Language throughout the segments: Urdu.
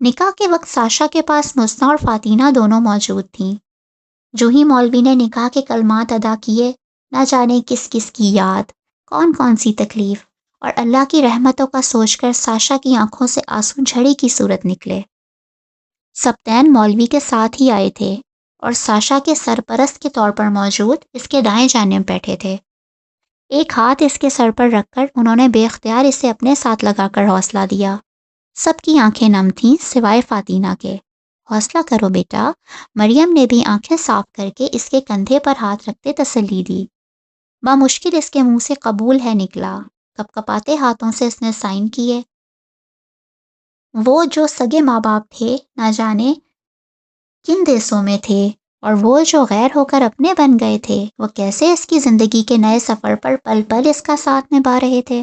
نکاح کے وقت ساشا کے پاس مسنا اور فاتینہ دونوں موجود تھیں۔ جو ہی مولوی نے نکاح کے کلمات ادا کیے، نہ جانے کس کس کی یاد، کون کون سی تکلیف اور اللہ کی رحمتوں کا سوچ کر ساشا کی آنکھوں سے آنسو جھڑی کی صورت نکلے۔ سبتین مولوی کے ساتھ ہی آئے تھے اور ساشا کے سرپرست کے طور پر موجود اس کے دائیں جانب بیٹھے تھے۔ ایک ہاتھ اس کے سر پر رکھ کر انہوں نے بے اختیار اسے اپنے ساتھ لگا کر حوصلہ دیا۔ سب کی آنکھیں نم تھیں سوائے فاتینہ کے۔ حوصلہ کرو بیٹا، مریم نے بھی آنکھیں صاف کر کے اس کے کندھے پر ہاتھ رکھتے تسلی دی۔ بامشکل اس کے منہ سے قبول ہے نکلا۔ کپ کپاتے ہاتھوں سے اس نے سائن کیے۔ وہ جو سگے ماں باپ تھے نہ جانے کن دیسوں میں تھے، اور وہ جو غیر ہو کر اپنے بن گئے تھے، وہ کیسے اس کی زندگی کے نئے سفر پر پل پل اس کا ساتھ نبھا رہے تھے۔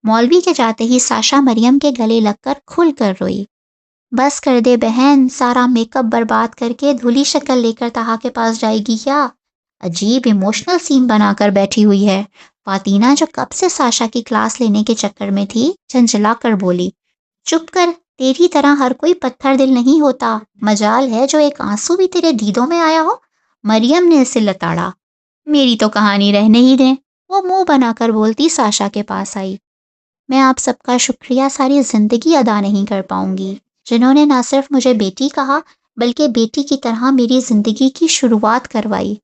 مولوی کے جاتے ہی ساشا مریم کے گلے لگ کر کھل کر روئی۔ بس کر دے بہن، سارا میک اپ برباد کر کے دھلی شکل لے کر طہا کے پاس جائے گی کیا؟ عجیب ایموشنل سین بنا کر بیٹھی ہوئی ہے۔ فاتینہ جو کب سے ساشا کی کلاس لینے کے چکر میں تھی، جھنجھلا کر بولی، چپ کر، تیری طرح ہر کوئی پتھر دل نہیں ہوتا، مجال ہے جو ایک آنسو بھی تیرے دیدوں میں آیا ہو۔ مریم نے اسے لتاڑا۔ میری تو کہانی رہنے ہی دیں۔ وہ منہ بنا کر بولتی ساشا کے پاس آئی۔ میں آپ سب کا شکریہ ساری زندگی ادا نہیں کر پاؤں گی، جنہوں نے نہ صرف مجھے بیٹی کہا بلکہ بیٹی کی طرح میری زندگی کی شروعات کروائی۔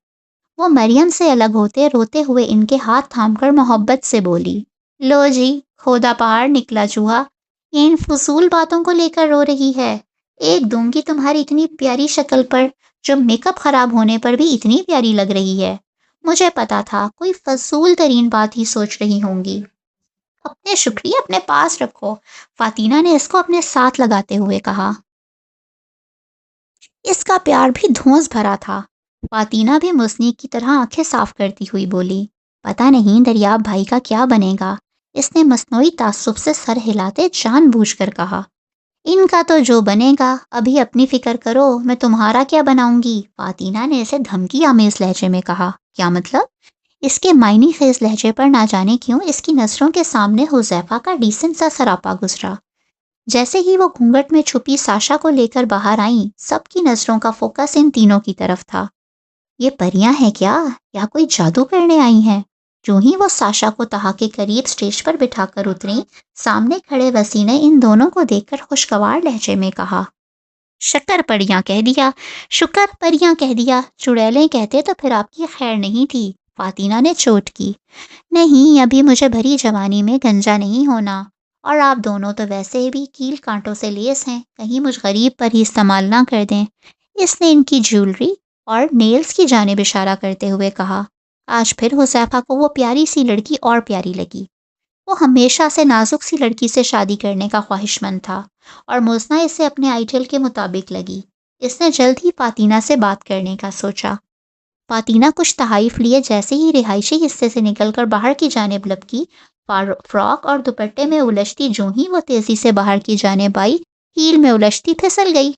وہ مریم سے الگ ہوتے روتے ہوئے ان کے ہاتھ تھام کر محبت سے بولی، لو جی، کھودا پہاڑ نکلا چوہا، یہ ان فضول باتوں کو لے کر رو رہی ہے۔ ایک دوں گی تمہاری اتنی پیاری شکل پر، جو میک اپ خراب ہونے پر بھی اتنی پیاری لگ رہی ہے۔ مجھے پتا تھا کوئی فضول ترین بات ہی سوچ رہی ہوں گی۔ اپنے شکریہ اپنے پاس رکھو، فاتینہ نے اس کو اپنے ساتھ لگاتے ہوئے کہا۔ اس کا پیار بھی دھونس بھرا تھا۔ فاتینہ بھی مسنی کی طرح آنکھیں صاف کرتی ہوئی بولی، پتہ نہیں دریاب بھائی کا کیا بنے گا۔ اس نے مصنوعی تعصب سے سر ہلاتے جان بوجھ کر کہا۔ ان کا تو جو بنے گا، ابھی اپنی فکر کرو، میں تمہارا کیا بناؤں گی؟ فاتینہ نے اسے دھمکی آمیز لہجے میں کہا۔ کیا مطلب؟ اس کے معنی خیز لہجے پر نہ جانے کیوں اس کی نظروں کے سامنے حذیفہ کا ڈیسنٹ سا سراپا گزرا۔ جیسے ہی وہ گھونگھٹ میں چھپی ساشا کو لے کر باہر آئیں، سب کی نظروں کا فوکس ان تینوں کی طرف تھا۔ یہ پریاں ہیں کیا، یا کوئی جادو کرنے آئی ہیں؟ جو ہی وہ ساشا کو طہا کے قریب سٹیج پر بٹھا کر اتریں، سامنے کھڑے وسیع نے ان دونوں کو دیکھ کر خوشگوار لہجے میں کہا، شکر پریاں کہہ دیا، شکر پریاں کہہ دیا، چڑیلیں کہتے تو پھر آپ کی خیر نہیں تھی۔ فاتینہ نے چوٹ کی۔ نہیں، ابھی مجھے بھری جوانی میں گنجا نہیں ہونا، اور آپ دونوں تو ویسے بھی کیل کانٹوں سے لیس ہیں، کہیں مجھ غریب پر ہی استعمال نہ کر دیں۔ اس نے ان کی جیولری اور نیلز کی جانب اشارہ کرتے ہوئے کہا۔ آج پھر حذیفہ کو وہ پیاری سی لڑکی اور پیاری لگی۔ وہ ہمیشہ سے نازک سی لڑکی سے شادی کرنے کا خواہش مند تھا، اور موزنا اسے اپنے آئیڈیل کے مطابق لگی۔ اس نے جلد ہی فاتینہ سے بات کرنے کا سوچا۔ فاتینہ کچھ تحائف لیے جیسے ہی رہائشی حصے سے نکل کر باہر کی جانب لپکی، فراک اور دوپٹے میں الجھتی جو ہی وہ تیزی سے باہر کی جانب آئی، ہیل میں الجھتی پھسل گئی۔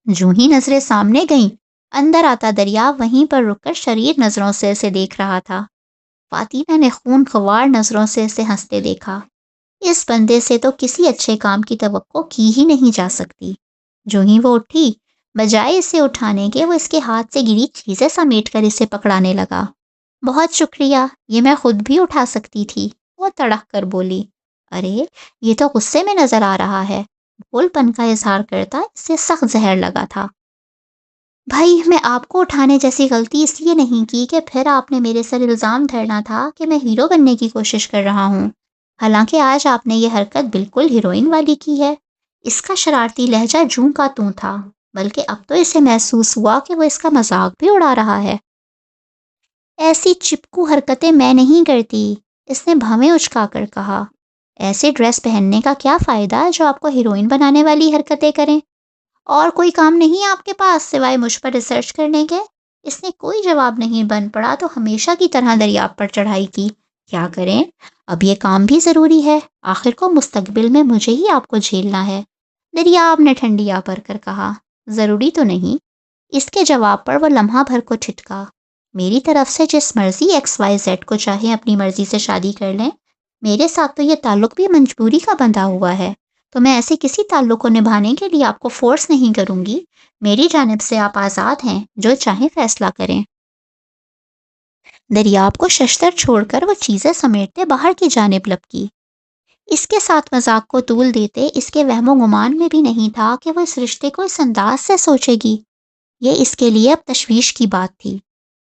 جو ہی نظریں سامنے گئیں، اندر آتا دریا وہیں پر رک کر شریر نظروں سے اسے دیکھ رہا تھا۔ فاتینہ نے خون خوار نظروں سے اسے ہنستے دیکھا۔ اس بندے سے تو کسی اچھے کام کی توقع کی ہی نہیں جا سکتی۔ جو ہی وہ اٹھی، بجائے اسے اٹھانے کے وہ اس کے ہاتھ سے گری چیزیں سمیٹ کر اسے پکڑانے لگا۔ بہت شکریہ، یہ میں خود بھی اٹھا سکتی تھی، وہ تڑک کر بولی۔ ارے، یہ تو غصے میں نظر آ رہا ہے۔ بھول پن کا اظہار کرتا اسے سخت زہر لگا تھا۔ بھائی، میں آپ کو اٹھانے جیسی غلطی اس لیے نہیں کی کہ پھر آپ نے میرے سر الزام دھرنا تھا کہ میں ہیرو بننے کی کوشش کر رہا ہوں، حالانکہ آج آپ نے یہ حرکت بالکل ہیروئن والی کی ہے۔ اس کا شرارتی لہجہ جوں کا توں تھا، بلکہ اب تو اسے محسوس ہوا کہ وہ اس کا مذاق بھی اڑا رہا ہے۔ ایسی چپکو حرکتیں میں نہیں کرتی، اس نے بھویں اچکا کر کہا۔ ایسے ڈریس پہننے کا کیا فائدہ جو آپ کو ہیروئن بنانے والی حرکتیں کریں؟ اور کوئی کام نہیں آپ کے پاس سوائے مجھ پر ریسرچ کرنے کے؟ اس نے کوئی جواب نہیں بن پڑا تو ہمیشہ کی طرح دریاب پر چڑھائی کی۔ کیا کریں، اب یہ کام بھی ضروری ہے، آخر کو مستقبل میں مجھے ہی آپ کو جھیلنا ہے، دریاب نے ٹھنڈی آ پر کر کہا۔ ضروری تو نہیں۔ اس کے جواب پر وہ لمحہ بھر کو ٹھٹکا۔ میری طرف سے جس مرضی ایکس وائی زیڈ کو چاہے اپنی مرضی سے شادی کر لیں، میرے ساتھ تو یہ تعلق بھی مجبوری کا بندھا ہوا ہے۔ تو میں ایسے کسی تعلق کو نبھانے کے لیے آپ کو فورس نہیں کروں گی۔ میری جانب سے آپ آزاد ہیں، جو چاہیں فیصلہ کریں۔ دریاب کو ششتر چھوڑ کر وہ چیزیں سمیٹتے باہر کی جانب لپکی۔ اس کے ساتھ مذاق کو طول دیتے اس کے وہم و گمان میں بھی نہیں تھا کہ وہ اس رشتے کو اس انداز سے سوچے گی۔ یہ اس کے لیے اب تشویش کی بات تھی۔